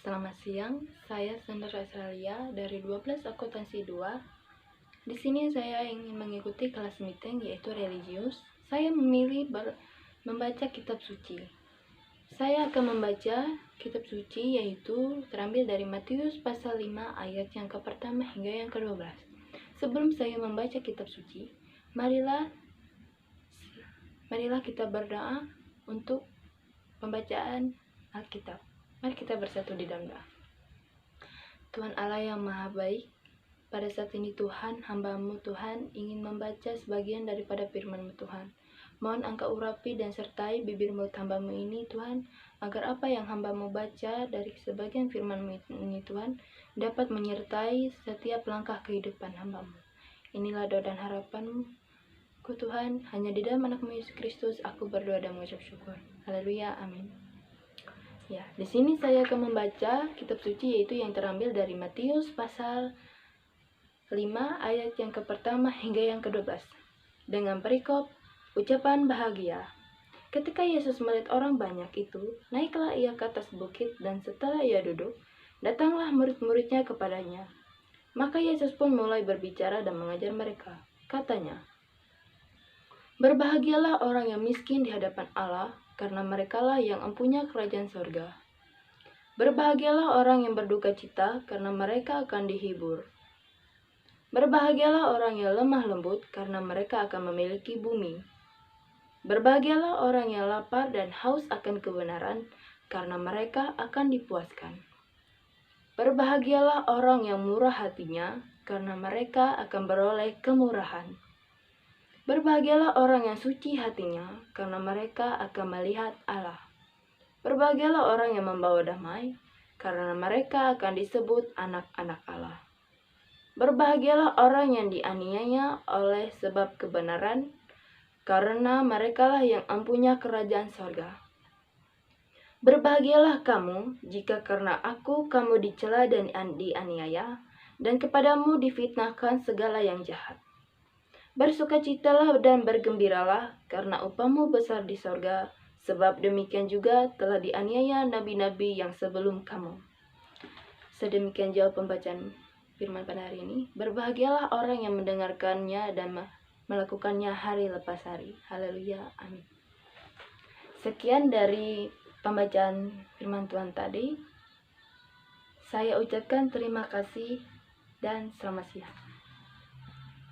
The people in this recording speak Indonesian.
Selamat siang, saya Sandra Australia dari 12 Akuntansi 2. Di sini saya ingin mengikuti kelas meeting yaitu religius. Saya memilih membaca kitab suci. Saya akan membaca kitab suci yaitu terambil dari Matius pasal 5 ayat yang ke-1 hingga yang ke-12. Sebelum saya membaca kitab suci, marilah kita berdoa untuk pembacaan Alkitab. Mari kita bersatu di dalam doa. Tuhan Allah yang maha baik, pada saat ini Tuhan, hamba-Mu Tuhan ingin membaca sebagian daripada firman-Mu Tuhan. Mohon Engkau urapi dan sertai bibir mulut hamba-Mu ini Tuhan, agar apa yang hamba-Mu baca dari sebagian firman-Mu ini Tuhan, dapat menyertai setiap langkah kehidupan hamba-Mu. Inilah doa dan harapan-Ku Tuhan, hanya di dalam anak-Mu Yesus Kristus aku berdoa dan mengucap syukur. Haleluya, amin. Ya, di sini saya akan membaca kitab suci yaitu yang terambil dari Matius pasal 5 ayat yang ke-1 hingga yang ke-12. Dengan perikop ucapan bahagia. Ketika Yesus melihat orang banyak itu, naiklah ia ke atas bukit dan setelah ia duduk, datanglah murid-muridnya kepadanya. Maka Yesus pun mulai berbicara dan mengajar mereka. Katanya, "Berbahagialah orang yang miskin di hadapan Allah, karena merekalah yang empunya kerajaan sorga. Berbahagialah orang yang berduka cita, karena mereka akan dihibur. Berbahagialah orang yang lemah lembut, karena mereka akan memiliki bumi. Berbahagialah orang yang lapar dan haus akan kebenaran, karena mereka akan dipuaskan. Berbahagialah orang yang murah hatinya, karena mereka akan beroleh kemurahan. Berbahagialah orang yang suci hatinya, karena mereka akan melihat Allah. Berbahagialah orang yang membawa damai, karena mereka akan disebut anak-anak Allah. Berbahagialah orang yang dianiaya oleh sebab kebenaran, karena merekalah yang empunya kerajaan sorga. Berbahagialah kamu, jika karena aku kamu dicela dan dianiaya, dan kepadamu difitnahkan segala yang jahat. Bersukacitalah dan bergembiralah, karena upahmu besar di sorga, sebab demikian juga telah dianiaya nabi-nabi yang sebelum kamu." Sedemikian jauh pembacaan firman pada hari ini. Berbahagialah orang yang mendengarkannya dan melakukannya hari lepas hari. Haleluya, amin. Sekian dari pembacaan firman Tuhan tadi. Saya ucapkan terima kasih dan selamat siang.